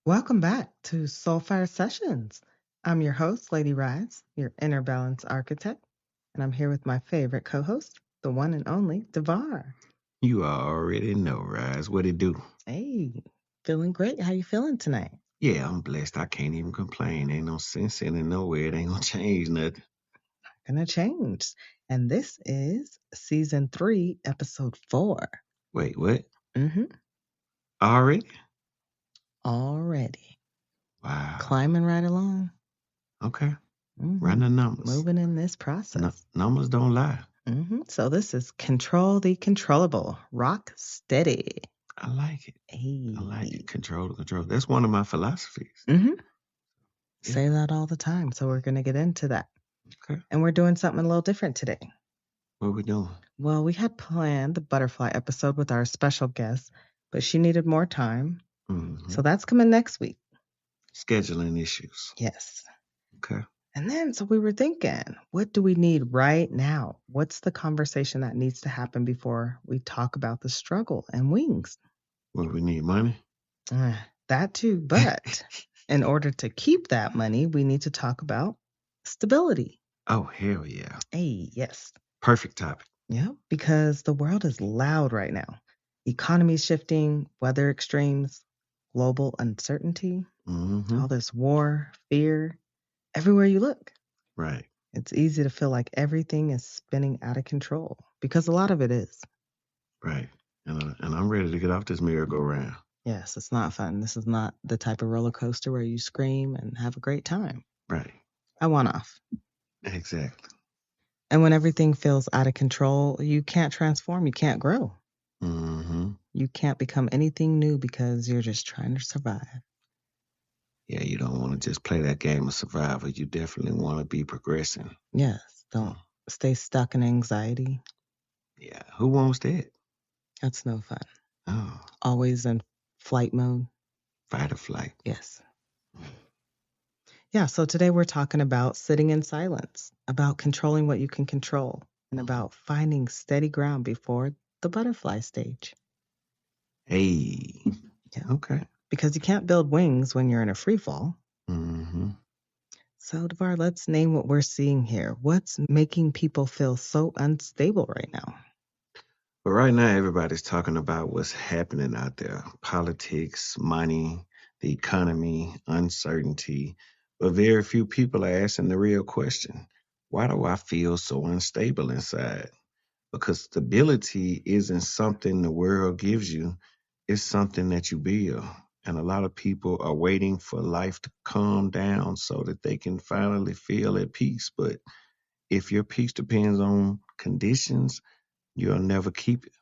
Welcome back to Soulfire Sessions. I'm your host, Lady RiZe, your inner balance architect, and I'm here with my favorite co-host, the one and only Devar. You already know, Rise. What it do? Hey, feeling great. How you feeling tonight? Yeah, I'm blessed. I can't even complain. Ain't no sense in it nowhere. It ain't gonna change nothing. Gonna change. And this is season 3, episode 4. Wait, what? Mm-hmm. Already? Already. Wow. Climbing right along. Okay. Mm-hmm. Run the numbers. Moving in this process. Numbers don't lie. Mm-hmm. So this is Control the Controllable. Rock steady. I like it. Hey. I like it. Control. That's one of my philosophies. Mm-hmm. Yeah. Say that all the time. So we're going to get into that. Okay. And we're doing something a little different today. What we doing? Well, we had planned the butterfly episode with our special guest, but she needed more time. Mm-hmm. So that's coming next week. Scheduling issues. Yes. Okay. And then, so we were thinking, what do we need right now? What's the conversation that needs to happen before we talk about the struggle and wings? What we need? Money? That too. But in order to keep that money, we need to talk about stability. Oh, hell yeah. Hey, yes. Perfect topic. Yeah, because the world is loud right now. Economy shifting, weather extremes, global uncertainty, Mm-hmm. all this war, fear, everywhere you look. Right. It's easy to feel like everything is spinning out of control because a lot of it is. Right. And I'm ready to get off this merry-go-round. Yes, it's not fun. This is not the type of roller coaster where you scream and have a great time. Right. I want off. Exactly. And when everything feels out of control, you can't transform, you can't grow. Mm-hmm. You can't become anything new because you're just trying to survive. Yeah, you don't want to just play that game of survival. You definitely want to be progressing. Yes, don't stay stuck in anxiety. Yeah, who wants that? That's no fun. Oh, Always in flight mode. fight or flight. Yes. Yeah, so today we're talking about sitting in silence, about controlling what you can control, and about finding steady ground before the butterfly stage. Hey. Yeah. Okay. Because you can't build wings when you're in a free fall. Mm-hmm. So, Devar, let's name what we're seeing here. What's making people feel so unstable right now? But right now, everybody's talking about what's happening out there: politics, money, the economy, uncertainty. But very few people are asking the real question: why do I feel so unstable inside? Because stability isn't something the world gives you, it's something that you build. And a lot of people are waiting for life to calm down so that they can finally feel at peace. But if your peace depends on conditions, you'll never keep it.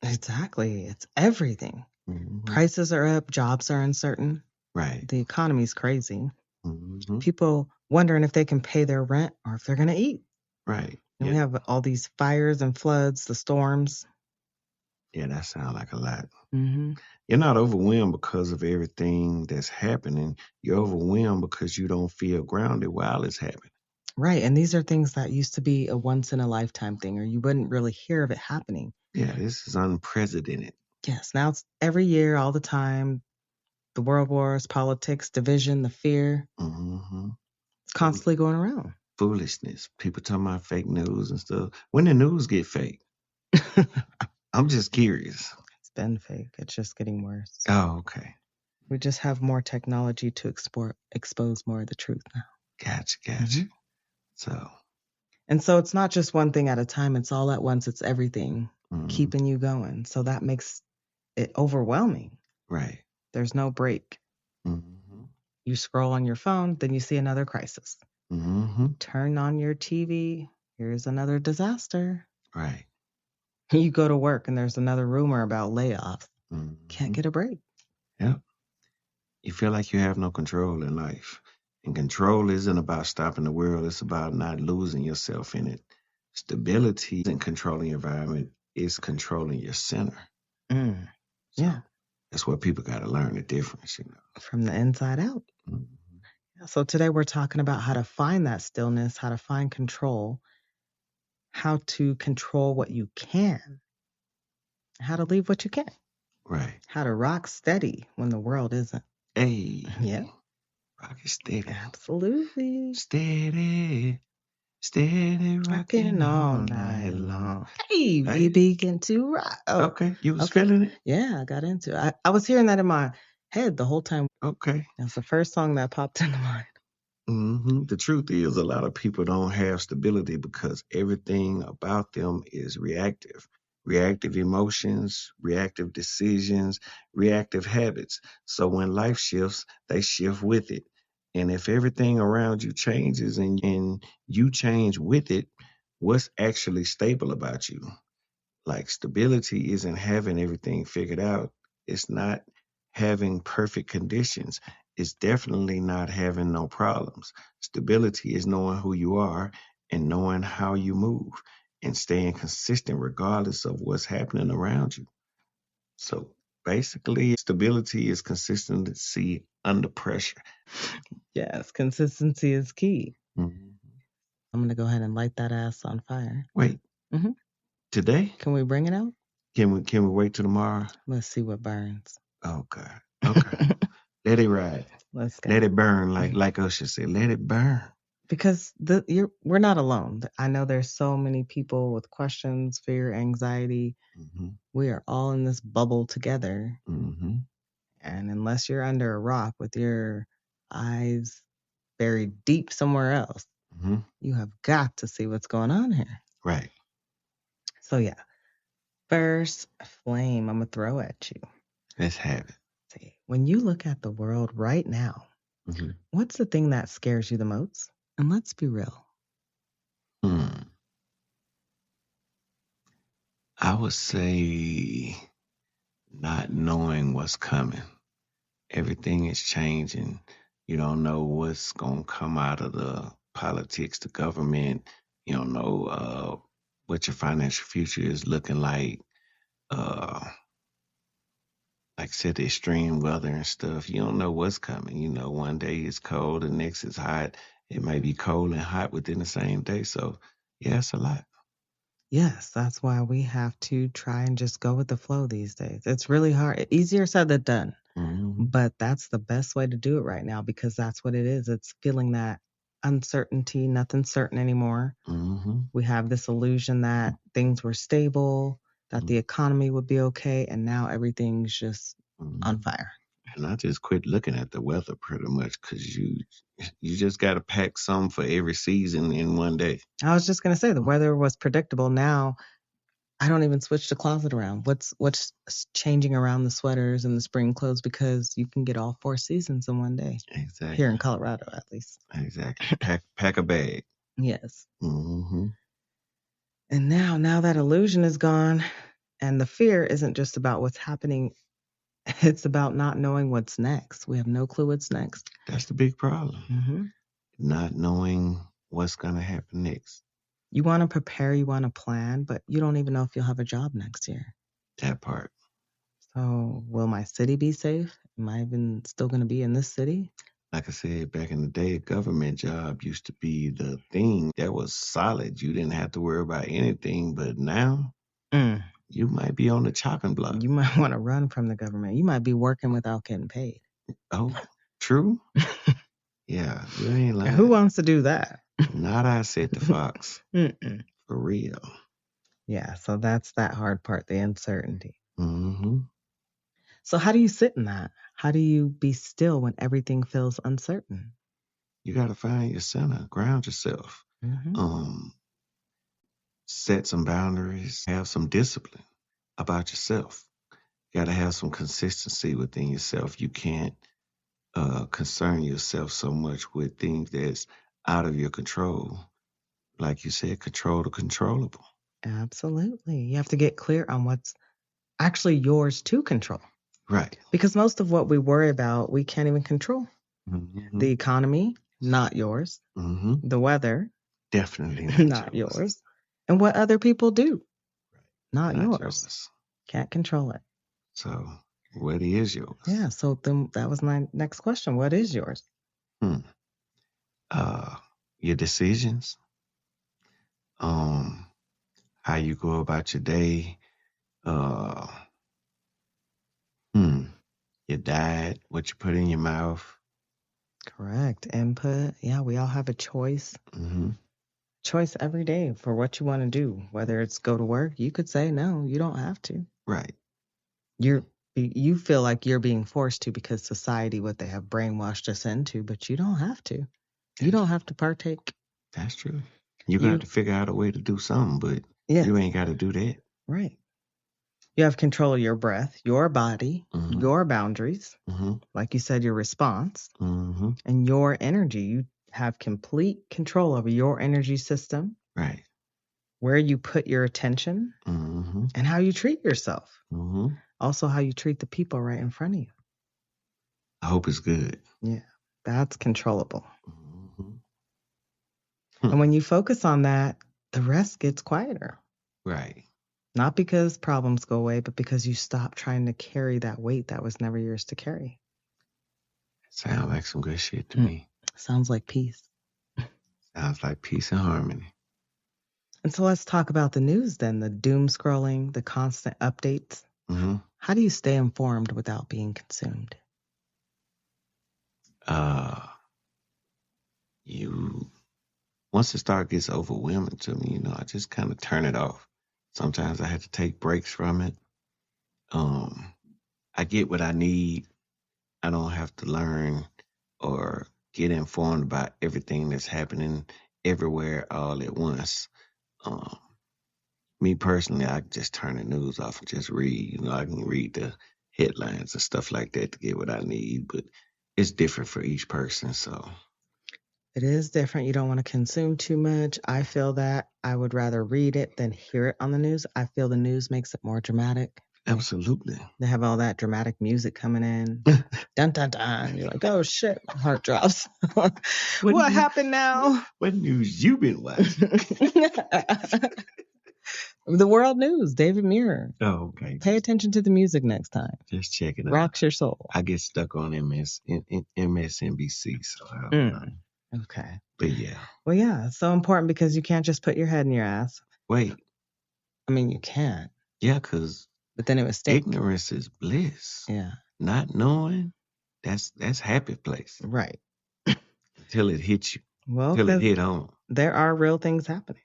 Exactly. It's everything. Mm-hmm. Prices are up, jobs are uncertain. Right. The economy's crazy. Mm-hmm. People wondering if they can pay their rent or if they're going to eat. Right. And Yeah. we have all these fires and floods, the storms. Yeah, that sounds like a lot. Mm-hmm. You're not overwhelmed because of everything that's happening. You're overwhelmed because you don't feel grounded while it's happening. Right. And these are things that used to be a once in a lifetime thing, or you wouldn't really hear of it happening. Yeah, this is unprecedented. Yes. Now it's every year, all the time. The world wars, politics, division, the fear. Mm-hmm. It's constantly going around. Foolishness. People talking about fake news and stuff. When the news get fake? I'm just curious. It's been fake. It's just getting worse. Oh, okay. We just have more technology to expose more of the truth now. Gotcha. Mm-hmm. So it's not just one thing at a time. It's all at once. It's everything keeping you going. So that makes it overwhelming. Right. There's no break. Mm-hmm. You scroll on your phone, then you see another crisis. Mm-hmm. Turn on your TV, here's another disaster. Right. You go to work and there's another rumor about layoffs. Mm-hmm. Can't get a break. Yep. You feel like you have no control in life. And control isn't about stopping the world. It's about not losing yourself in it. Stability isn't controlling your environment. It's controlling your center. Mm. So Yeah. that's where people got to learn the difference, From the inside out. Mm-hmm. So today we're talking about how to find that stillness, how to find control, how to control what you can, how to leave what you can't. Right. How to rock steady when the world isn't. Hey, Yeah, rock it steady. absolutely. Steady, steady Rocking rocking all all night night long. long. Hey, we Hey, begin to rock. Oh, okay, you was okay. feeling it? Yeah, I got into it. I was hearing that in my head the whole time. Okay. That's the first song that popped into mind. The truth is, a lot of people don't have stability because everything about them is reactive. Reactive emotions, reactive decisions, reactive habits. So when life shifts, they shift with it. And if everything around you changes and you change with it, what's actually stable about you? Like stability isn't having everything figured out. It's not having perfect conditions. It's definitely not having no problems. Stability is knowing who you are and knowing how you move and staying consistent regardless of what's happening around you. So basically, stability is consistency under pressure. Yes, consistency is key. Mhm. I'm going to go ahead and light that ass on fire. Wait, Hmm. today? Can we bring it out? Can we wait till tomorrow? Let's see what burns. Oh God. Okay. Let it ride. Let's go. Let it burn, like Usher said. Let it burn. Because we're not alone. I know there's so many people with questions, fear, anxiety. Mm-hmm. We are all in this bubble together. Mm-hmm. And unless you're under a rock with your eyes buried deep somewhere else, Mm-hmm. you have got to see what's going on here. Right. So, yeah, first flame I'm going to throw at you. Let's have it. See, when you look at the world right now, Mm-hmm. what's the thing that scares you the most? And let's be real. Hmm. I would say not knowing what's coming. Everything is changing. You don't know what's gonna come out of the politics, the government. You don't know what your financial future is looking Uh, like I said, the extreme weather and stuff. You don't know what's coming. You know, one day it's cold, the next is hot. It may be cold and hot within the same day. So, yeah, it's a lot. Yes, that's why we have to try and just go with the flow these days. It's really hard, easier said than done, Mm-hmm. but that's the best way to do it right now because that's what it is. It's feeling that uncertainty, nothing's certain anymore. Mm-hmm. We have this illusion that things were stable, that the economy would be okay, and now everything's just on Mm-hmm. fire. And I just quit looking at the weather pretty much because you just got to pack some for every season in one day. I was just going to say the weather was predictable. Now I don't even switch the closet around. What's changing around the sweaters and the spring clothes because you can get all four seasons in one day here Exactly. in Colorado, at least. Exactly. Pack a bag. Yes. Mm-hmm. And now that illusion is gone, and the fear isn't just about what's happening. It's about not knowing what's next. We have no clue what's next. That's the big problem. Hmm. Not knowing what's gonna happen next. You want to prepare, you want to plan, but you don't even know if you'll have a job next year. That part. So, will my city be safe? Am I even still going to be in this city? Like I said, back in the day, a government job used to be the thing that was solid. You didn't have to worry about anything. But now Mm. you might be on the chopping block. You might want to run from the government. You might be working without getting paid. Oh, true? Yeah, you ain't And who lying. wants to do that? Not I said the fox. Mm-mm. For real. Yeah, so that's that hard part, the uncertainty. Mm-hmm. So, how do you sit in that? How do you be still when everything feels uncertain? You gotta find your center, ground yourself. Hmm. Um, Set some boundaries, have some discipline about yourself. You gotta have some consistency within yourself. You can't concern yourself so much with things that's out of your control. Like you said, control the controllable. Absolutely. You have to get clear on what's actually yours to control. Right. Because most of what we worry about, we can't even control. Mm-hmm. The economy, not yours. Mm-hmm. The weather, Definitely not not yours. yours. And what other people do, not Not yours. yours. Can't control it. So what is yours? Yeah. So then that was my next question. What is yours? Hmm. Uh, your decisions. Um, how you go about your day. Uh, hmm. your diet, what you put in your mouth. Correct. Input. Yeah, we all have a choice. Mm-hmm. Choice every day for what you want to do. Whether it's go to work, you could say no, you don't have to. Right. You feel like you're being forced to because society, what they have brainwashed us into, but you don't have to. You don't have to partake. That's true. You got to figure out a way to do something, but you ain't got to do that. Right. You have control of your breath, your body, your boundaries, like you said, your response, and your energy. You have complete control over your energy system, right? Where you put your attention, and how you treat yourself. Also, how you treat the people right in front of you. I hope it's good. Yeah, that's controllable. And when you focus on that, the rest gets quieter. Right. Not because problems go away, but because you stop trying to carry that weight that was never yours to carry. Sounds like some good shit to me. Sounds like peace. Sounds like peace and harmony. And so let's talk about the news then, the doom scrolling, the constant updates. How do you stay informed without being consumed? Once it gets overwhelming to me, I just kind of turn it off. Sometimes I have to take breaks from it. I get what I need. I don't have to learn or get informed about everything that's happening everywhere all at once. Me personally, I just turn the news off and just read. I can read the headlines and stuff like that to get what I need, but it's different for each person, so. It is different. You don't want to consume too much. I feel that I would rather read it than hear it on the news. I feel the news makes it more dramatic. Absolutely. They have all that dramatic music coming in. Dun, dun, dun. You're like, oh, shit. My heart drops. What happened now? What news you been watching? The world news, David Muir. Oh, okay. Pay attention to the music next time. Just check it out. Rocks your soul. I get stuck on MSNBC, so I don't know. Okay. But yeah. Well, yeah, it's so important because you can't just put your head in your ass. Wait. I mean, you can. Yeah, because but then it was stick. Ignorance is bliss. Yeah. Not knowing, that's happy place. Right. Until it hits you. Well, until it hit home. There are real things happening.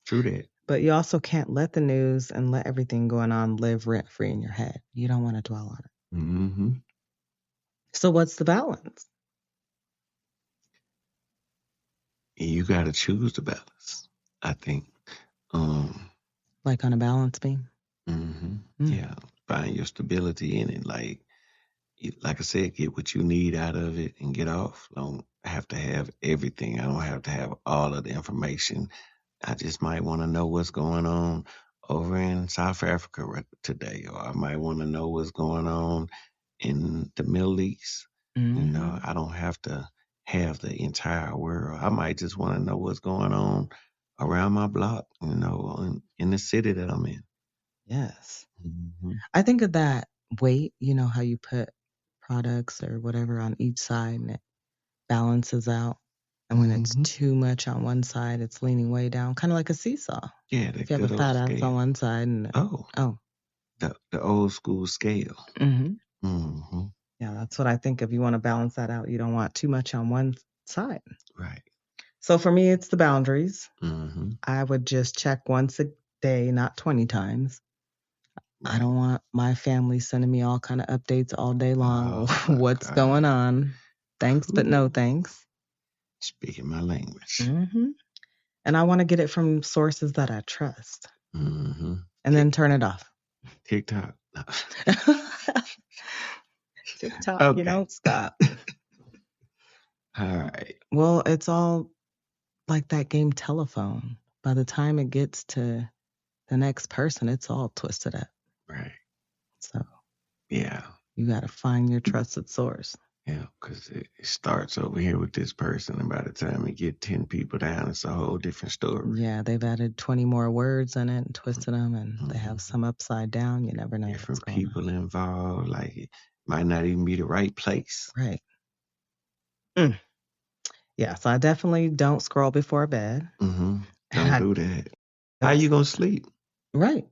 True that. But you also can't let the news and let everything going on live rent-free in your head. You don't want to dwell on it. So what's the balance? You got to choose the balance, I think. Like on a balance beam? Yeah. Find your stability in it. Like I said, get what you need out of it and get off. Don't have to have everything. I don't have to have all of the information. I just might want to know what's going on over in South Africa today, or I might want to know what's going on in the Middle East. I don't have to have the entire world. I might just want to know what's going on around my block, in the city that I'm in. Yes. I think of that weight, how you put products or whatever on each side and it balances out. And when it's too much on one side, it's leaning way down, kind of like a seesaw. Yeah, if you have a fat ass on one side and the old school scale. Yeah, that's what I think of. You want to balance that out. You don't want too much on one side. Right. So for me, it's the boundaries. I would just check once a day, not 20 times. Right. I don't want my family sending me all kind of updates all day long. What's going on? Thanks, but no thanks. Speaking my language. And I want to get it from sources that I trust. And then turn it off. TikTok. No. TikTok, you don't stop. All right. Well, it's all like that game Telephone. By the time it gets to the next person, it's all twisted up. Right. So. Yeah. You got to find your trusted source. Yeah, because it starts over here with this person, and by the time you get 10 people down, it's a whole different story. Yeah, they've added 20 more words in it and twisted them, and they have some upside down. You never know. Different people involved. Like, it might not even be the right place. Right. Yeah, so I definitely don't scroll before bed. Don't do that. How you going to sleep? Right.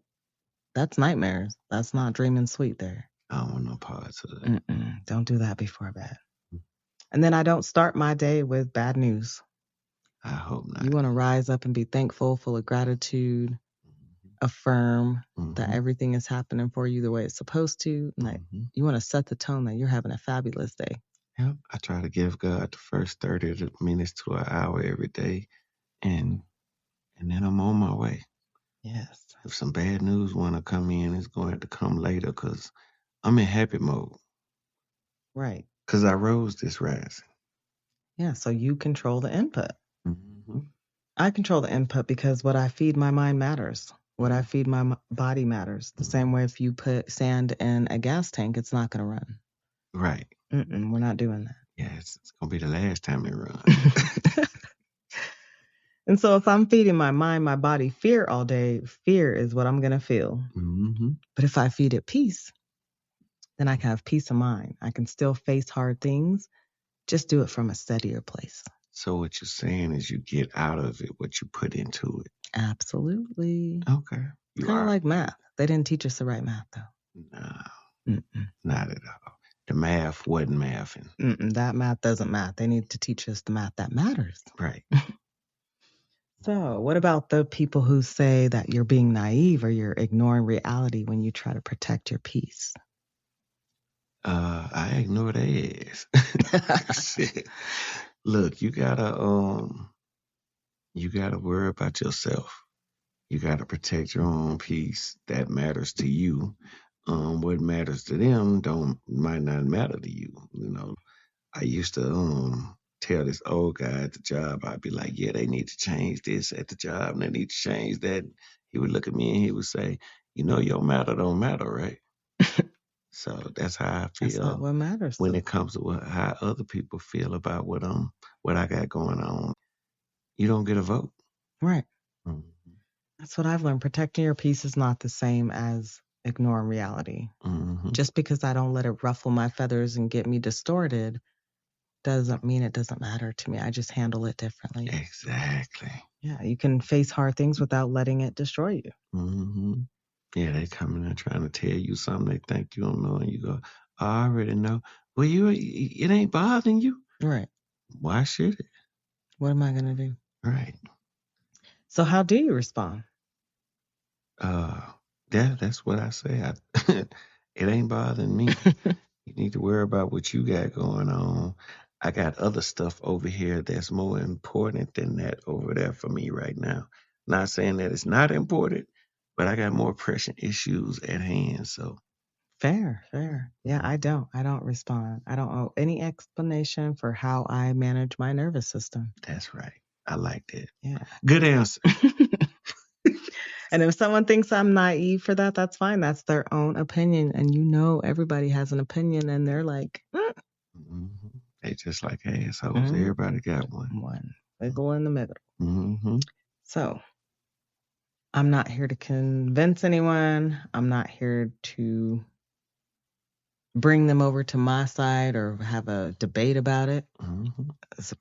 That's nightmares. That's not dreaming sweet there. don't want no parts of it. Don't do that before bed. And then I don't start my day with bad news. I hope not. You want to rise up and be thankful, full of gratitude, affirm that everything is happening for you the way it's supposed to. Like, you want to set the tone that you're having a fabulous day. Yep. I try to give God the first 30 minutes to an hour every day, and then I'm on my way. Yes. If some bad news want to come in, it's going to come later because I'm in happy mode. Right. Because I rose this rising. Yeah, so you control the input. I control the input because what I feed my mind matters. What I feed my body matters. The same way if you put sand in a gas tank, it's not going to run. Right. We're not doing that. Yeah, it's going to be the last time it runs. And so if I'm feeding my mind, my body fear all day, fear is what I'm going to feel. But if I feed it peace, then I can have peace of mind. I can still face hard things, just do it from a steadier place. So what you're saying is you get out of it what you put into it. Absolutely. Okay. Kind of like math. They didn't teach us the right math, though. No, not at all. The math wasn't mathing. That math doesn't math. They need to teach us the math that matters. Right. So what about the people who say that you're being naive or you're ignoring reality when you try to protect your peace? I ignore their ass. Shit. Look, you gotta worry about yourself. You gotta protect your own peace. That matters to you. What matters to them might not matter to you. You know, I used to tell this old guy at the job, I'd be like, yeah, they need to change this at the job and they need to change that. He would look at me and he would say, you know, your matter don't matter, right? So that's how I feel. That's not what matters when it comes to how other people feel about what I got going on. You don't get a vote. Right. That's what I've learned. Protecting your peace is not the same as ignoring reality. Just because I don't let it ruffle my feathers and get me distorted doesn't mean it doesn't matter to me. I just handle it differently. Exactly. Yeah, you can face hard things without letting it destroy you. Yeah, they come in and trying to tell you something they think you don't know, and you go, I already know. Well, it ain't bothering you. Right. Why should it? What am I going to do? Right. So how do you respond? That's what I say. It ain't bothering me. You need to worry about what you got going on. I got other stuff over here that's more important than that over there for me right now. Not saying that it's not important, but I got more pressing issues at hand. So Fair. Yeah, I don't respond. I don't owe any explanation for how I manage my nervous system. That's right. I like that. Yeah. Good answer. And if someone thinks I'm naive for that, that's fine. That's their own opinion. And you know, everybody has an opinion and they're like, They just like assholes. Everybody got one. One. Wiggle in the middle. So I'm not here to convince anyone. I'm not here to bring them over to my side or have a debate about it.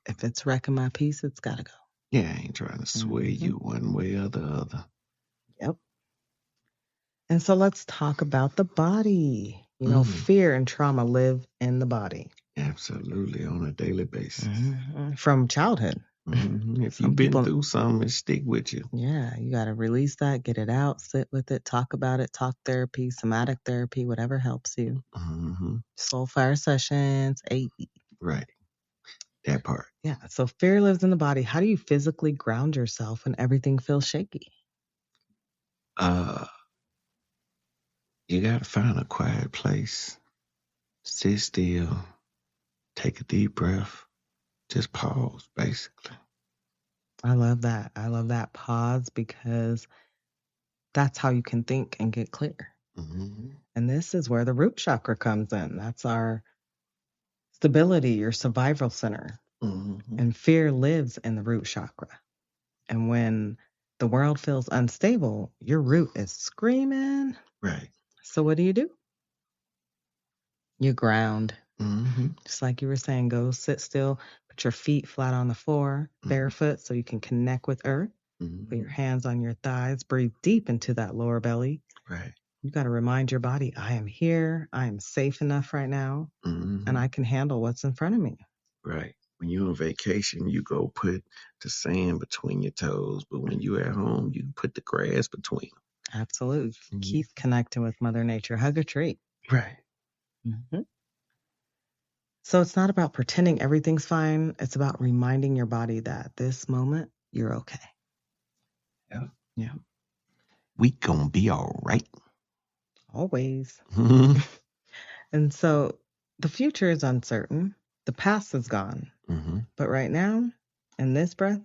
If it's wrecking my peace, it's got to go. Yeah, I ain't trying to sway you one way or the other. Yep. And so let's talk about the body. You know, fear and trauma live in the body. Absolutely, on a daily basis. From childhood. If you've been through something, it stick with you. Yeah, you got to release that, get it out, sit with it, talk about it, talk therapy, somatic therapy, whatever helps you. Soul fire sessions, AE. Right. That part. Yeah, so fear lives in the body. How do you physically ground yourself when everything feels shaky? You got to find a quiet place. Sit still. Take a deep breath. Just pause, basically. I love that. Pause, because that's how you can think and get clear. And this is where the root chakra comes in. That's our stability, your survival center. And fear lives in the root chakra. And when the world feels unstable, your root is screaming. Right. So what do? You ground. Just like you were saying, go sit still, put your feet flat on the floor, barefoot, so you can connect with earth. Put your hands on your thighs, breathe deep into that lower belly. Right. You got to remind your body, I am here. I am safe enough right now, and I can handle what's in front of me. Right. When you're on vacation, you go put the sand between your toes, but when you're at home, you put the grass between them. Absolutely. Keep connecting with Mother Nature. Hug a tree. Right. So it's not about pretending everything's fine. It's about reminding your body that this moment, you're okay. Yeah. We gonna be all right. Always. And so the future is uncertain. The past is gone. But right now, in this breath,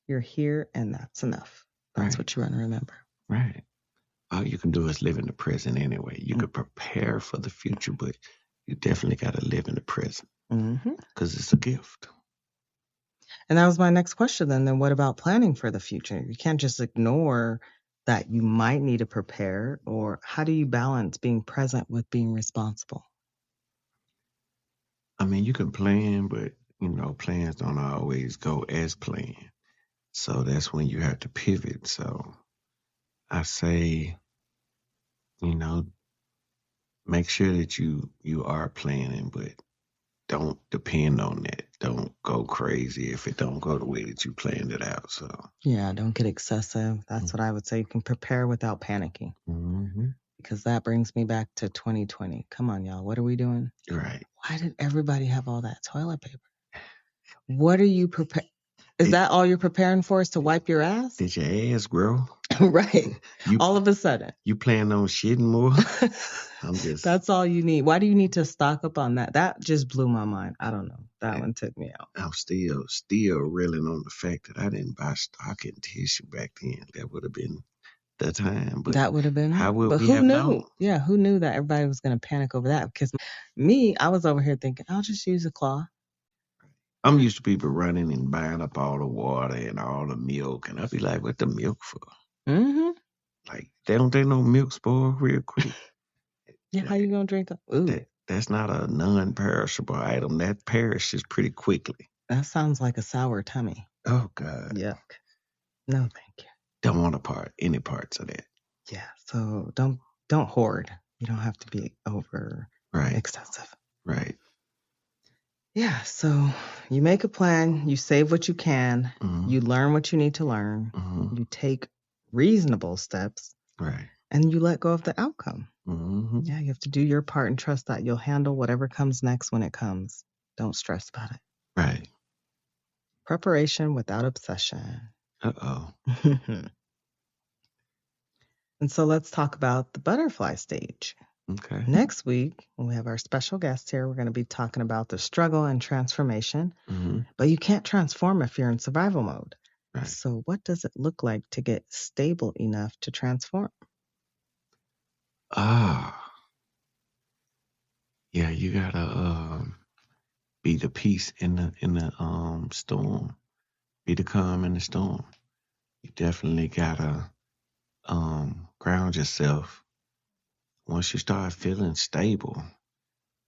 you're here and that's enough. That's what you want to remember. Right. All you can do is live in the present anyway. You could prepare for the future, but you definitely got to live in the present because it's a gift. And that was my next question then what about planning for the future? You can't just ignore that you might need to prepare, or how do you balance being present with being responsible? I mean, you can plan, but, plans don't always go as planned. So that's when you have to pivot. So I say, make sure that you are planning, but don't depend on that. Don't go crazy if it don't go the way that you planned it out. So yeah, don't get excessive. That's what I would say. You can prepare without panicking. Because that brings me back to 2020. Come on, y'all. What are we doing? Right. Why did everybody have all that toilet paper? What are you preparing? Is that all you're preparing for, is to wipe your ass? Did your ass grow? Right. All of a sudden. You plan on shitting more? That's all you need. Why do you need to stock up on that? That just blew my mind. I don't know. That one took me out. I'm still reeling on the fact that I didn't buy stocking tissue back then. That would have been the time. But that would have been. How would but we who have knew? known? Yeah, who knew that everybody was going to panic over that? Because me, I was over here thinking, I'll just use a cloth. I'm used to people running and buying up all the water and all the milk, and I'd be like, "What the milk for?" Like, don't they know milk spoil real quick? Yeah, how you gonna drink that? Ooh. That's not a non-perishable item. That perishes pretty quickly. That sounds like a sour tummy. Oh God. Yuck. No, thank you. Don't want any parts of that. Yeah. So don't hoard. You don't have to be over excessive. Right. Yeah. So you make a plan. You save what you can. You learn what you need to learn. You take reasonable steps. Right. And you let go of the outcome. Yeah, you have to do your part and trust that you'll handle whatever comes next when it comes. Don't stress about it. Right. Preparation without obsession. Uh-oh. And so let's talk about the butterfly stage. Okay. Next week, when we have our special guest here, we're going to be talking about the struggle and transformation. But you can't transform if you're in survival mode. Right. So what does it look like to get stable enough to transform? Yeah, you gotta be the peace in the storm. Be the calm in the storm. You definitely gotta ground yourself. Once you start feeling stable,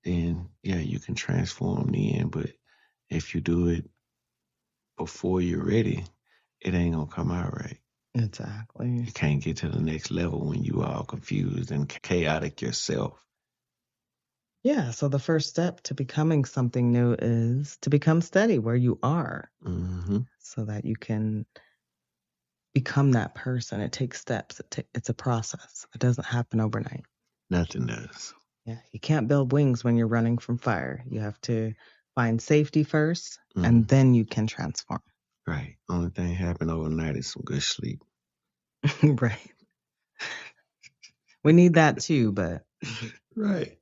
then yeah, you can transform then. But if you do it before you're ready, it ain't gonna come out right. Exactly. You can't get to the next level when you are all confused and chaotic yourself. Yeah, so the first step to becoming something new is to become steady where you are, so that you can become that person. It takes steps. It's a process. It doesn't happen overnight. Nothing does. Yeah, you can't build wings when you're running from fire. You have to find safety first, and then you can transform. Right. Only thing happen overnight is some good sleep. Right. We need that too, but. Right.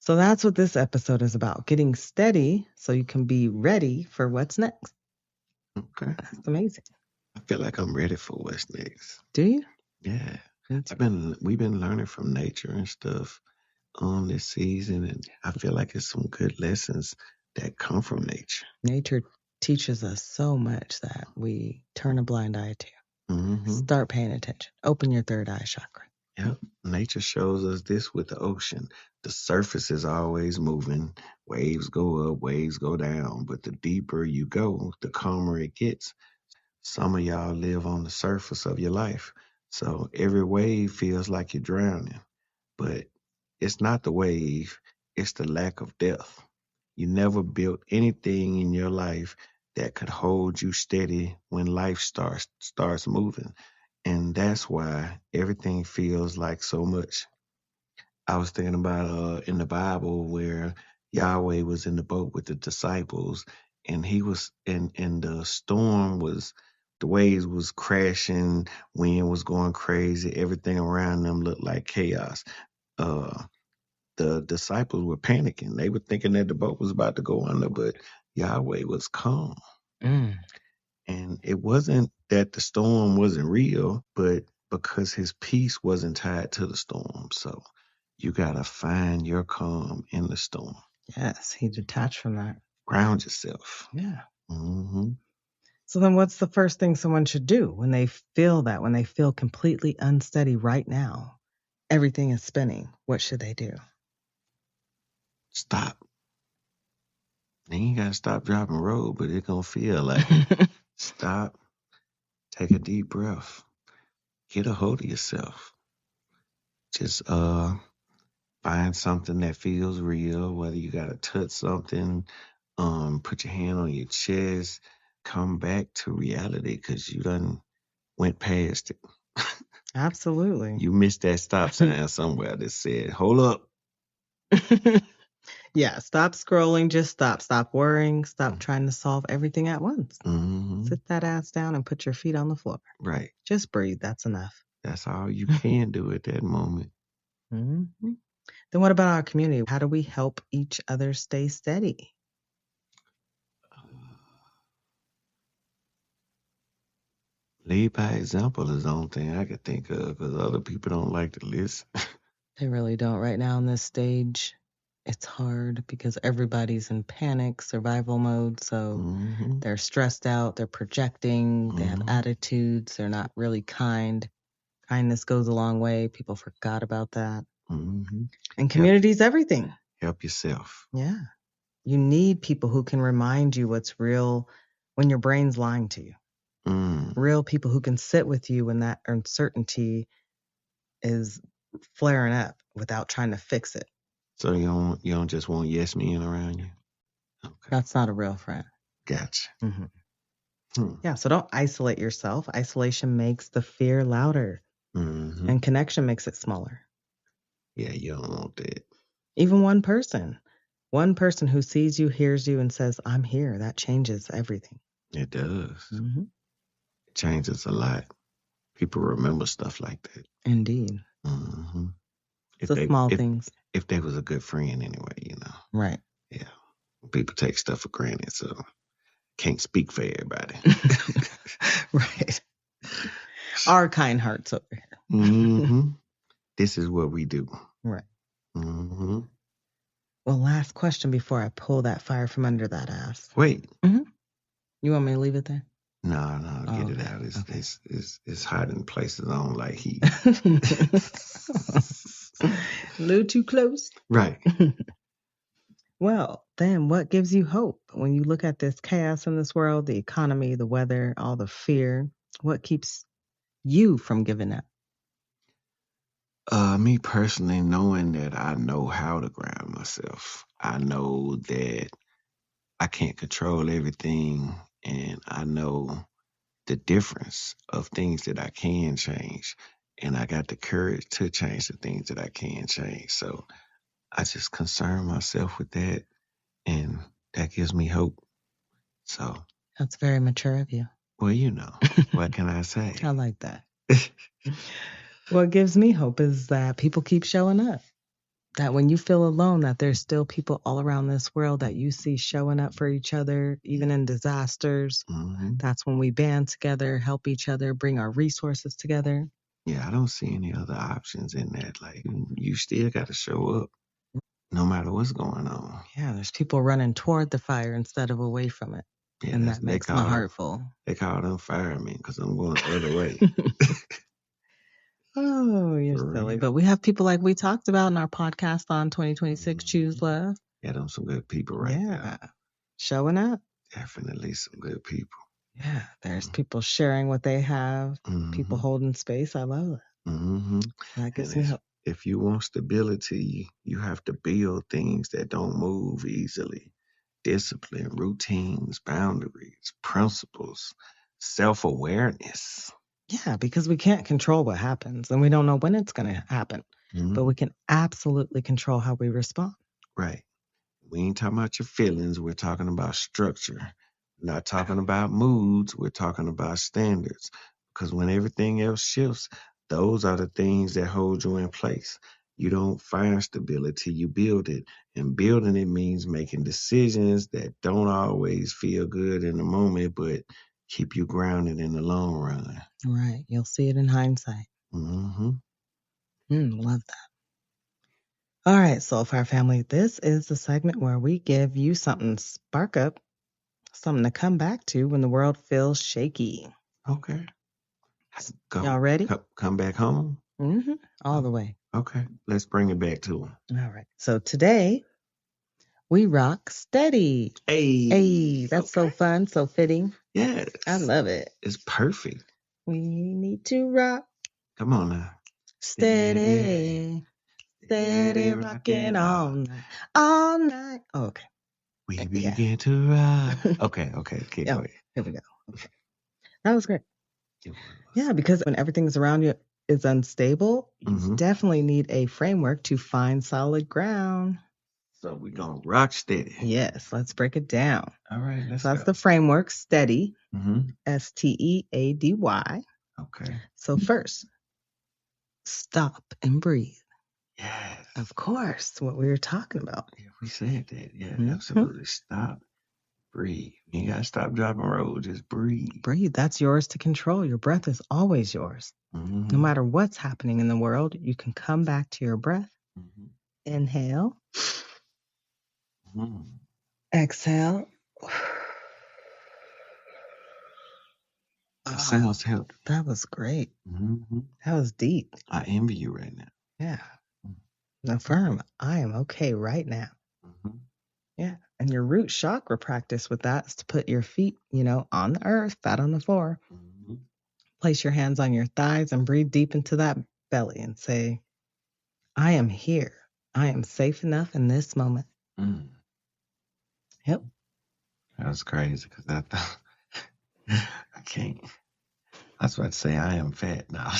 So that's what this episode is about, getting steady so you can be ready for what's next. Okay. That's amazing. I feel like I'm ready for what's next. Do you? Yeah. We've been learning from nature and stuff this season, and I feel like it's some good lessons that come from nature. Nature teaches us so much that we turn a blind eye to. Start paying attention. Open your third eye chakra. Yep. Nature shows us this with the ocean. The surface is always moving. Waves go up, waves go down. But the deeper you go, the calmer it gets. Some of y'all live on the surface of your life. So every wave feels like you're drowning, but it's not the wave, it's the lack of depth. You never built anything in your life that could hold you steady when life starts moving. And that's why everything feels like so much. I was thinking about in the Bible where Yahweh was in the boat with the disciples, and he was and the storm was, the waves was crashing, wind was going crazy, everything around them looked like chaos. Uh the disciples were panicking. They were thinking that the boat was about to go under, but Yahweh was calm. Mm. And it wasn't that the storm wasn't real, but because his peace wasn't tied to the storm. So you got to find your calm in the storm. Yes, he detached from that. Ground yourself. Yeah. Mm-hmm. So then what's the first thing someone should do when they feel that, when they feel completely unsteady right now? Everything is spinning. What should they do? Stop. Then you got to stop, drop, and roll, but it's going to feel like it. Stop. Take a deep breath. Get a hold of yourself. Just find something that feels real, whether you got to touch something, put your hand on your chest, come back to reality because you done went past it. Absolutely. You missed that stop sign somewhere that said, hold up. Yeah, stop scrolling, just stop. Stop worrying, stop trying to solve everything at once. Mm-hmm. Sit that ass down and put your feet on the floor. Right. Just breathe, that's enough. That's all you can do at that moment. Mm-hmm. Then what about our community? How do we help each other stay steady? Lead by example is the only thing I could think of because other people don't like to listen. They really don't. Right now in this stage, it's hard because everybody's in panic, survival mode. So Mm-hmm. they're stressed out, they're projecting, they have Mm-hmm. attitudes, they're not really kind. Kindness goes a long way. People forgot about that. Mm-hmm. And community's everything. Help yourself. Yeah. You need people who can remind you what's real when your brain's lying to you. Real people who can sit with you when that uncertainty is flaring up without trying to fix it. So you don't just want yes men around you? Okay. That's not a real friend. Gotcha. Mm-hmm. Yeah, so don't isolate yourself. Isolation makes the fear louder, and connection makes it smaller. Yeah, you don't want that. Even one person who sees you, hears you, and says, I'm here, that changes everything. It does. Mm-hmm. It changes a lot. People remember stuff like that. Indeed. Mm-hmm. It's the small things. If they was a good friend anyway, you know. Right. Yeah. People take stuff for granted, so can't speak for everybody. Right. Our kind hearts over here. Mm-hmm. This is what we do. Right. Mm-hmm. Well, last question before I pull that fire from under that ass. Wait. Mm-hmm. You want me to leave it there? No, get it out. It's hot in places I don't like heat. A little too close. Right. Well, then what gives you hope when you look at this chaos in this world, the economy, the weather, all the fear? What keeps you from giving up? Me personally, knowing that I know how to ground myself. I know that I can't control everything, and I know the difference of things that I can change. And I got the courage to change the things that I can change. So I just concern myself with that, and that gives me hope. So That's very mature of you. Well, you know, what can I say? I like that. What gives me hope is that people keep showing up. That when you feel alone, that there's still people all around this world that you see showing up for each other, even in disasters. Mm-hmm. That's when we band together, help each other, bring our resources together. Yeah, I don't see any other options in that. Like, you still got to show up no matter what's going on. Yeah, there's people running toward the fire instead of away from it. Yeah, and that makes my heart full. They call them firemen because I'm going the other way. Oh, you're silly. But we have people like we talked about in our podcast on 2026 Choose Love. Yeah, them some good people right there. Showing up. Definitely some good people. Yeah, there's people sharing what they have, people holding space. I love it. That gives me hope. If you want stability, you have to build things that don't move easily. Discipline, routines, boundaries, principles, self-awareness. Yeah, because we can't control what happens and we don't know when it's going to happen, but we can absolutely control how we respond. Right. We ain't talking about your feelings. We're talking about structure. We're not talking about moods. We're talking about standards. Because when everything else shifts, those are the things that hold you in place. You don't find stability, you build it. And building it means making decisions that don't always feel good in the moment, but keep you grounded in the long run. Right. You'll see it in hindsight. Love that. All right, Soulfire family, this is the segment where we give you something to spark up, something to come back to when the world feels shaky. Okay. Y'all ready? Come back home? All the way. Okay. Let's bring it back to them. All right. So today, we rock steady. Hey, that's so fun, so fitting. Yes. I love it. It's perfect. We need to rock. Come on now. Steady. Steady rocking all night. All night. Oh, okay. We begin to rock. Okay. Keep going. Here we go. Okay. That was great. Yeah, because when everything's around you is unstable, you definitely need a framework to find solid ground. So we're going to rock steady. Yes, let's break it down. All right, so that's the framework, steady. Steady. Okay. So first, stop and breathe. Yes. Of course, what we were talking about. Yeah, we said that. Yeah, absolutely. Stop, breathe. You got to stop, dropping, roll. Just breathe. Breathe. That's yours to control. Your breath is always yours. No matter what's happening in the world, you can come back to your breath. Inhale. Exhale. That sounds helped. That was great. That was deep. I envy you right now. Yeah. Affirm, I am okay right now. Yeah. And your root chakra practice with that is to put your feet, on the earth, flat on the floor. Place your hands on your thighs and breathe deep into that belly and say, I am here. I am safe enough in this moment. Yep. That's crazy because I thought I can't. I was about to say I am fat now.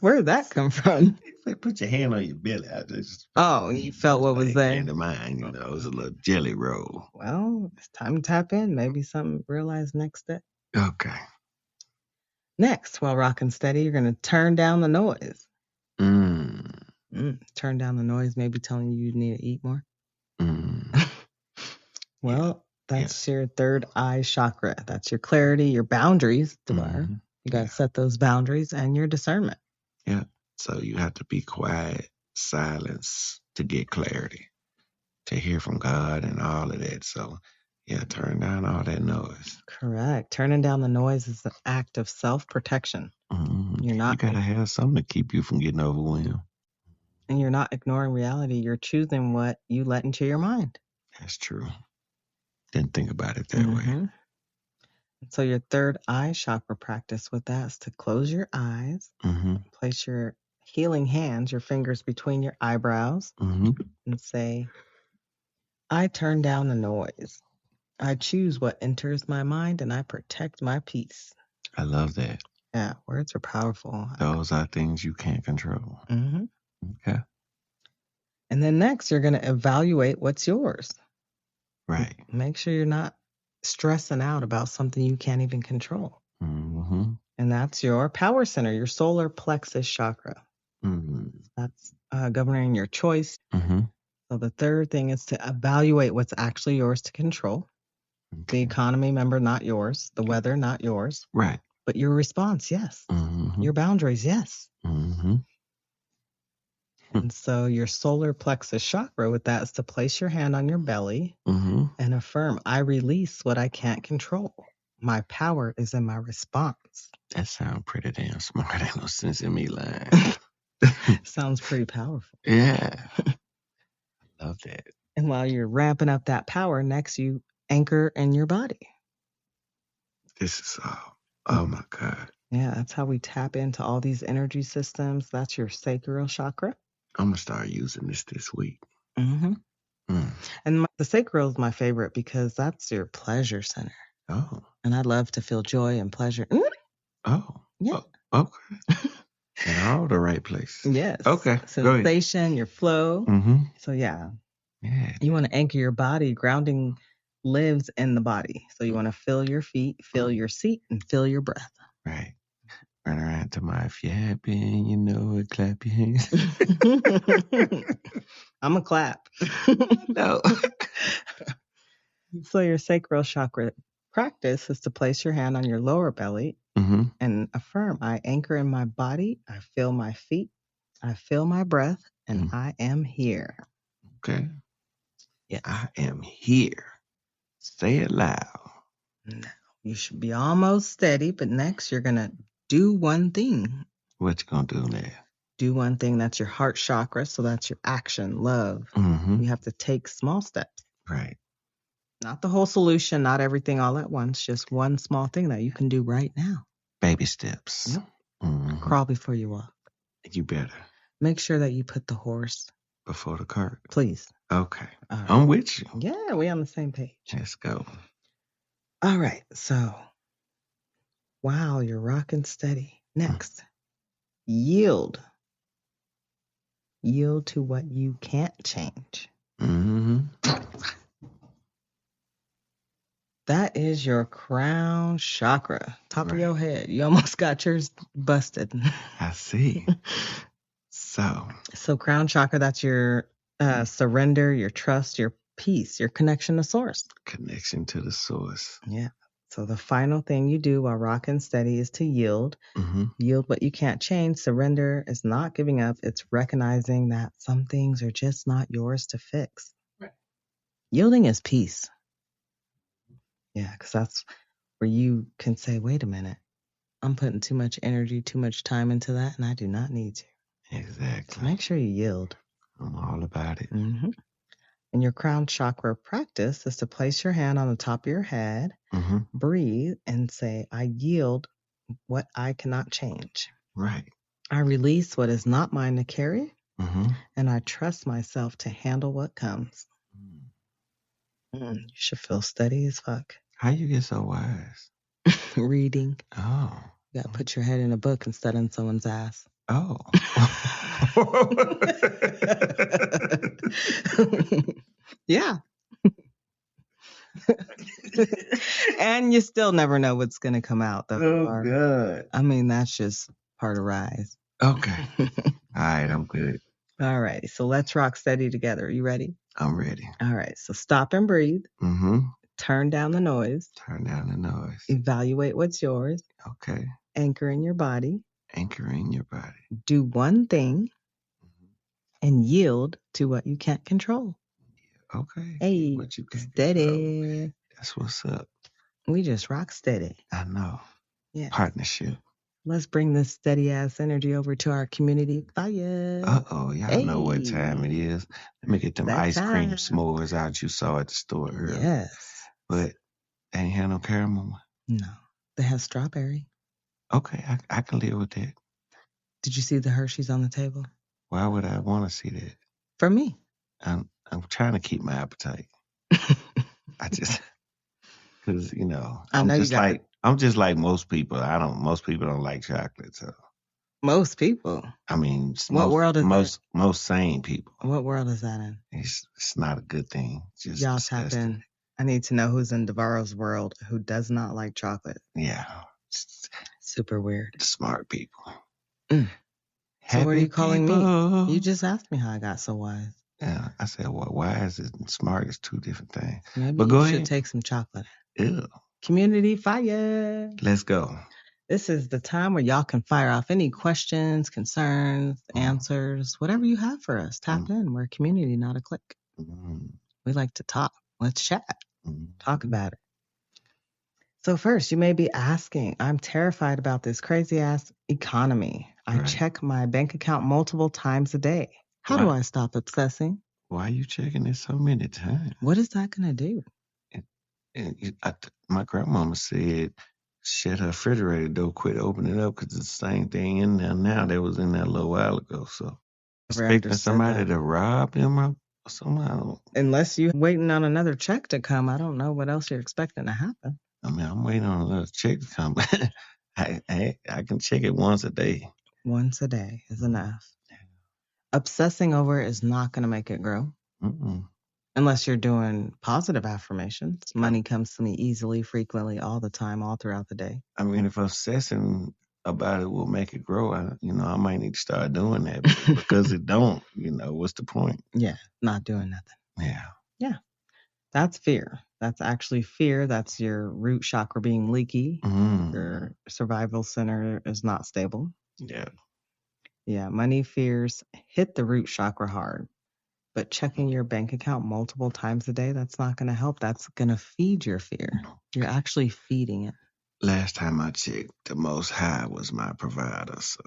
Where did that come from? Put your hand on your belly. You felt what was there? Came to mind, it was a little jelly roll. Well, it's time to tap in. Maybe something realized next step. Okay. Next, while rocking steady, you're going to turn down the noise. Turn down the noise, maybe telling you need to eat more. Well, that's your third eye chakra. That's your clarity, your boundaries, Devar. You got to set those boundaries and your discernment. Yeah. So you have to be quiet, silence to get clarity, to hear from God and all of that. So, turn down all that noise. Correct. Turning down the noise is an act of self-protection. You got to have something to keep you from getting overwhelmed. And you're not ignoring reality. You're choosing what you let into your mind. That's true. Didn't think about it that way. So your third eye chakra practice with that is to close your eyes, place your healing hands, your fingers between your eyebrows, and say, I turn down the noise. I choose what enters my mind and I protect my peace. I love that. Yeah, words are powerful. Those are things you can't control. Okay. And then next, you're going to evaluate what's yours. Right. Make sure you're not stressing out about something you can't even control. And that's your power center, your solar plexus chakra. That's governing your choice. So the third thing is to evaluate what's actually yours to control. Okay. The economy, remember, not yours. The weather, not yours. Right. But your response, yes. Your boundaries, yes. And so your solar plexus chakra with that is to place your hand on your belly and affirm, I release what I can't control. My power is in my response. That sounds pretty damn smart. Ain't no sense in me lying. Sounds pretty powerful. Yeah. I love that. And while you're ramping up that power, next you anchor in your body. This is oh my God. Yeah, that's how we tap into all these energy systems. That's your sacral chakra. I'm going to start using this week. Mm-hmm. And the sacral is my favorite because that's your pleasure center. Oh. And I love to feel joy and pleasure. Oh. Yeah. Oh, okay. In all the right places. Yes. Okay. Sensation, your flow. Mm-hmm. So yeah. Yeah. You want to anchor your body. Grounding lives in the body. So you want to feel your feet, feel your seat, and feel your breath. Right. Run around to my if you're happy and you know it, clap your hands. I'm a clap. No. So your sacral chakra practice is to place your hand on your lower belly and affirm, I anchor in my body, I feel my feet, I feel my breath, and I am here. Okay. Yeah. I am here. Say it loud. Now, you should be almost steady, but next you're going to do one thing. What you going to do now? Do one thing. That's your heart chakra. So that's your action, love. You have to take small steps. Right. Not the whole solution, not everything all at once, just one small thing that you can do right now. Baby steps. Yep. Crawl before you walk. You better. Make sure that you put the horse before the cart. Please. Okay. Right. I'm with you. Yeah, we on the same page. Let's go. All right. So, wow, you're rocking steady. Next, yield. Yield to what you can't change. That is your crown chakra, top of your head. You almost got yours busted. I see. So crown chakra, that's your surrender, your trust, your peace, your connection to source. Connection to the source. Yeah. So the final thing you do while rocking steady is to yield. Yield what you can't change. Surrender is not giving up. It's recognizing that some things are just not yours to fix. Right. Yielding is peace. Yeah, because that's where you can say, wait a minute, I'm putting too much energy, too much time into that, and I do not need to. Exactly. So make sure you yield. I'm all about it. And your crown chakra practice is to place your hand on the top of your head, breathe, and say, I yield what I cannot change. Right. I release what is not mine to carry, and I trust myself to handle what comes. You should feel steady as fuck. How you get so wise? Reading. Oh. You got to put your head in a book instead of in someone's ass. Oh. Yeah. And you still never know what's going to come out, though. Oh, God. I mean, that's just part of RiZe. Okay. All right, I'm good. All right. So let's rock steady together. Are you ready? I'm ready. All right. So stop and breathe. Turn down the noise. Turn down the noise. Evaluate what's yours. Okay. Anchor in your body. Anchor in your body. Do one thing and yield to what you can't control. Okay. Hey, what you can't steady. Control. That's what's up. We just rock steady. I know. Yeah. Partnership. Let's bring this steady ass energy over to our community fire. Y'all know what time it is. Let me get them ice cream s'mores out you saw at the store earlier. Yes. But they ain't have no caramel. No. They have strawberry. Okay, I can live with that. Did you see the Hershey's on the table? Why would I want to see that? For me. I'm trying to keep my appetite. I just, because I'm just like most people. Most people don't like chocolate. So most people. I mean, what world is most sane people. What world is that in? It's not a good thing. Just y'all tap in. I need to know who's in Devar's world who does not like chocolate. Yeah. Super weird. The smart people. So what are you calling me? You just asked me how I got so wise. Yeah, I said, well, wise and smart is two different things. Maybe but you should take some chocolate. Ew. Community fire. Let's go. This is the time where y'all can fire off any questions, concerns, answers, whatever you have for us. Tap in. We're a community, not a clique. We like to talk. Let's chat. Talk about it. So first, you may be asking, I'm terrified about this crazy ass economy. I check my bank account multiple times a day. How do I stop obsessing? Why are you checking it so many times? What is that going to do? My grandmama said shut her refrigerator door, quit opening it up because it's the same thing in there now that was in there a little while ago. So expecting somebody to rob them or somehow. Unless you're waiting on another check to come, I don't know what else you're expecting to happen. I mean, I'm waiting on another check to come. I can check it once a day. Once a day is enough. Obsessing over it is not going to make it grow. Unless you're doing positive affirmations. Money comes to me easily, frequently, all the time, all throughout the day. I mean, if obsessing about it will make it grow, I might need to start doing that because it don't, what's the point? Yeah, not doing nothing. Yeah. That's fear. That's actually fear. That's your root chakra being leaky. Your survival center is not stable. Yeah, money fears hit the root chakra hard. But checking your bank account multiple times a day, that's not going to help. That's going to feed your fear. You're actually feeding it. Last time I checked, the Most High was my provider. So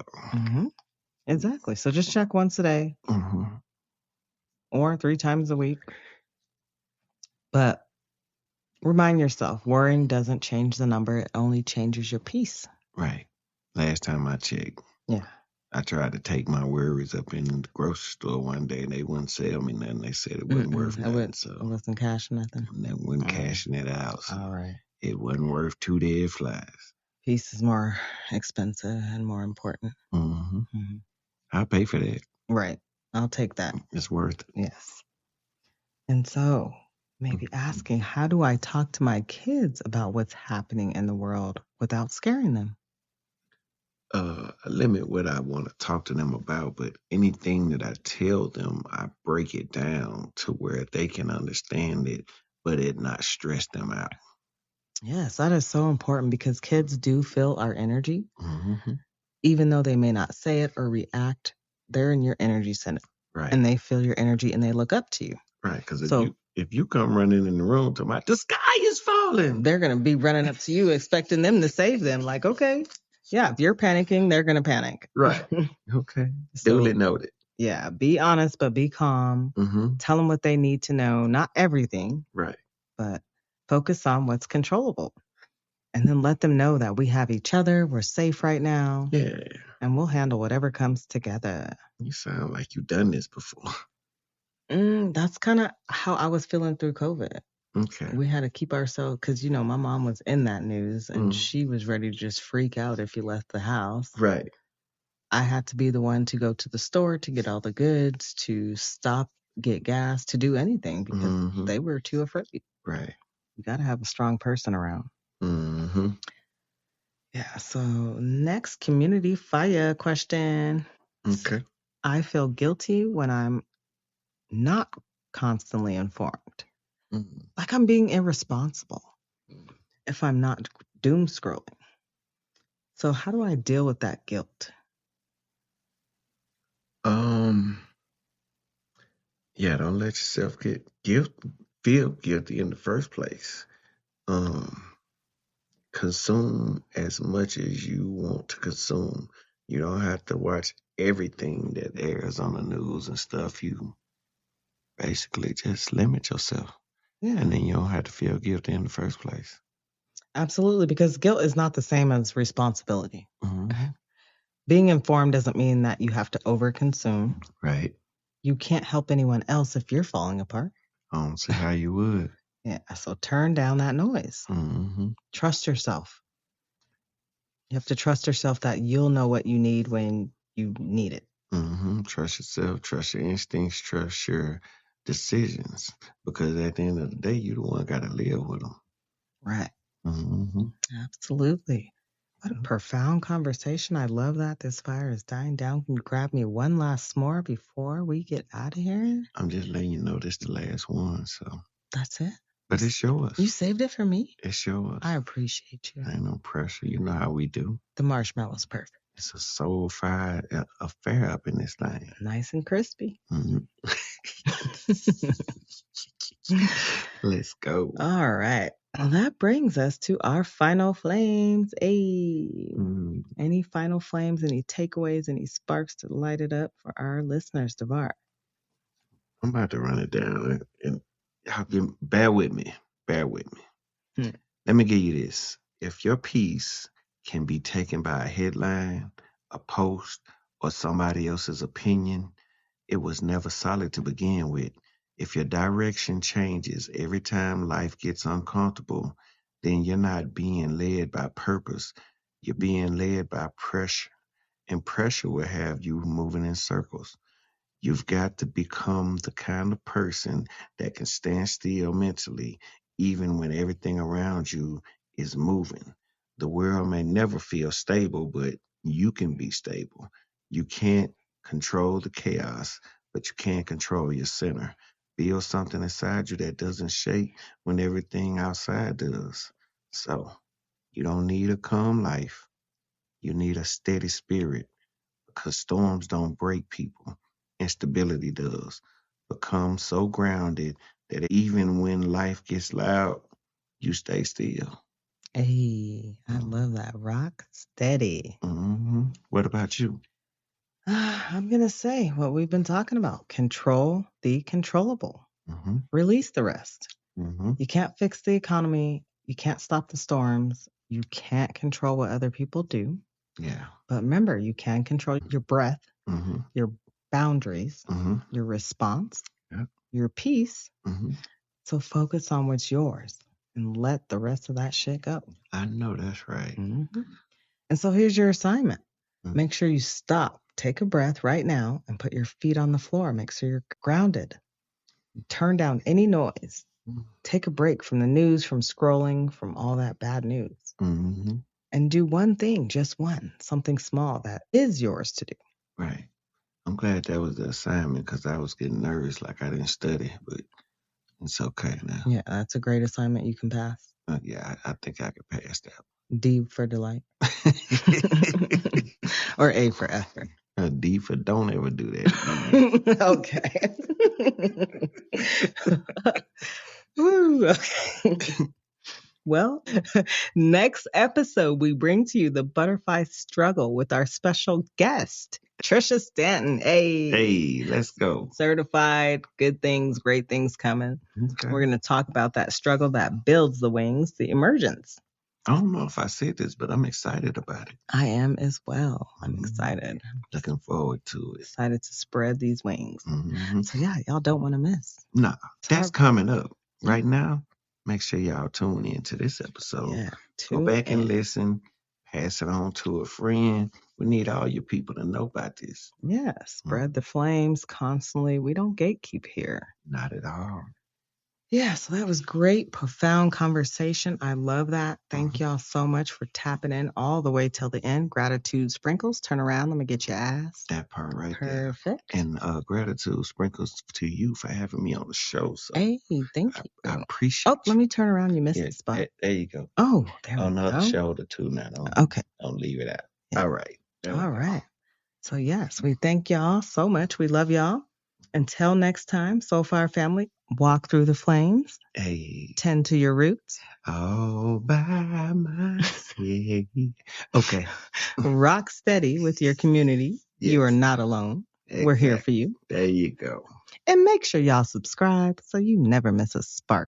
Exactly. So just check once a day or 3 times a week. But remind yourself, worrying doesn't change the number. It only changes your peace. Right. Last time I checked. Yeah. I tried to take my worries up in the grocery store one day and they wouldn't sell me nothing. They said it wasn't worth nothing. So it wasn't cashing nothing. They wasn't cashing it out. So all right. It wasn't worth 2 dead flies. Peace is more expensive and more important. I'll pay for that. Right. I'll take that. It's worth it. Yes. And so maybe asking, how do I talk to my kids about what's happening in the world without scaring them? Limit what I want to talk to them about, but anything that I tell them, I break it down to where they can understand it, but it not stress them out. Yes, that is so important because kids do feel our energy. Even though they may not say it or react, they're in your energy center. Right. And they feel your energy and they look up to you. Right, because if you come running in the room to the sky is falling, they're going to be running up to you expecting them to save them. Like, okay. Yeah, if you're panicking, they're going to panic. Right. Okay. Duly noted. Yeah, be honest, but be calm. Tell them what they need to know. Not everything. Right. But focus on what's controllable. And then let them know that we have each other. We're safe right now. Yeah. And we'll handle whatever comes together. You sound like you've done this before. That's kind of how I was feeling through COVID. Okay. We had to keep ourselves, because, my mom was in that news and she was ready to just freak out if you left the house. Right. I had to be the one to go to the store to get all the goods, to stop, get gas, to do anything because they were too afraid. Right. You got to have a strong person around. Yeah. So next community fire question. Okay. I feel guilty when I'm not constantly informed. Like I'm being irresponsible if I'm not doom scrolling. So how do I deal with that guilt? Yeah, don't let yourself feel guilty in the first place. Consume as much as you want to consume. You don't have to watch everything that airs on the news and stuff. You basically just limit yourself. Yeah. And then you don't have to feel guilty in the first place. Absolutely, because guilt is not the same as responsibility. Being informed doesn't mean that you have to overconsume. Right. You can't help anyone else if you're falling apart. I don't see how you would. Yeah, so turn down that noise. Trust yourself. You have to trust yourself that you'll know what you need when you need it. Trust yourself, trust your instincts, trust your decisions. Because at the end of the day, you the one got to live with them. Right. Absolutely. What a profound conversation. I love that this fire is dying down. Can you grab me one last s'more before we get out of here? I'm just letting you know this is the last one, so. That's it? But it's yours. You saved it for me? It's yours. I appreciate you. Ain't no pressure. You know how we do. The marshmallow's perfect. It's a soul-fired affair up in this thing. Nice and crispy. Let's go. All right. Well, that brings us to our final flames. Any final flames, any takeaways, any sparks to light it up for our listeners, Devar? I'm about to run it down. And bear with me. Let me give you this. If your piece can be taken by a headline, a post, or somebody else's opinion, it was never solid to begin with. If your direction changes every time life gets uncomfortable, then you're not being led by purpose. You're being led by pressure, and pressure will have you moving in circles. You've got to become the kind of person that can stand still mentally, even when everything around you is moving. The world may never feel stable, but you can be stable. You can't control the chaos, but you can control your center. Build something inside you that doesn't shake when everything outside does. So, you don't need a calm life. You need a steady spirit because storms don't break people. Instability does. Become so grounded that even when life gets loud, you stay still. Hey, I love that. Rock steady. Mm-hmm. What about you? I'm going to say what we've been talking about. Control the controllable. Mm-hmm. Release the rest. Mm-hmm. You can't fix the economy. You can't stop the storms. You can't control what other people do. Yeah. But remember, you can control your breath, Mm-hmm. your boundaries, Mm-hmm. your response, Yep. your peace. Mm-hmm. So focus on what's yours and let the rest of that shit go. I know that's right. Mm-hmm. And so here's your assignment. Mm-hmm. Make sure you stop, take a breath right now, and put your feet on the floor. Make sure you're grounded. Turn down any noise. Take a break from the news, from scrolling, from all that bad news. Mm-hmm. And do one thing, just one, something small that is yours to do. Right. I'm glad that was the assignment because I was getting nervous like I didn't study, but it's okay now. Yeah, that's a great assignment you can pass. Yeah, I think I could pass that. D for delight. Or A for effort. D for don't ever do that. Okay. Woo. Okay. Well, next episode, we bring to you the butterfly struggle with our special guest, Trisha Stanton. Hey, let's go. Certified, good things, great things coming. Okay. We're going to talk about that struggle that builds the wings, the emergence. I don't know if I said this, but I'm excited about it. I am as well. I'm excited. Looking forward to it. Excited to spread these wings. Mm-hmm. So yeah, y'all don't want to miss. No, that's coming up. Right now, make sure y'all tune in to this episode. Yeah, go back and listen. Pass it on to a friend. We need all your people to know about this. Yeah, spread the flames constantly. We don't gatekeep here. Not at all. Yeah, so that was great, profound conversation. I love that. Thank y'all so much for tapping in all the way till the end. Gratitude sprinkles. Turn around. Let me get your ass. That part right there. Perfect. And gratitude sprinkles to you for having me on the show. So hey, thank you. I appreciate it. Oh, let me turn around. You missed the spot. There you go. Oh, there on we the go. other shoulder too now. Don't leave it out. Yeah. All right. All right. So yes, we thank y'all so much. We love y'all. Until next time, Soulfire family, walk through the flames. Hey. Tend to your roots. All by myself. Okay. Rock steady with your community. Yes. You are not alone. Exactly. We're here for you. There you go. And make sure y'all subscribe so you never miss a spark.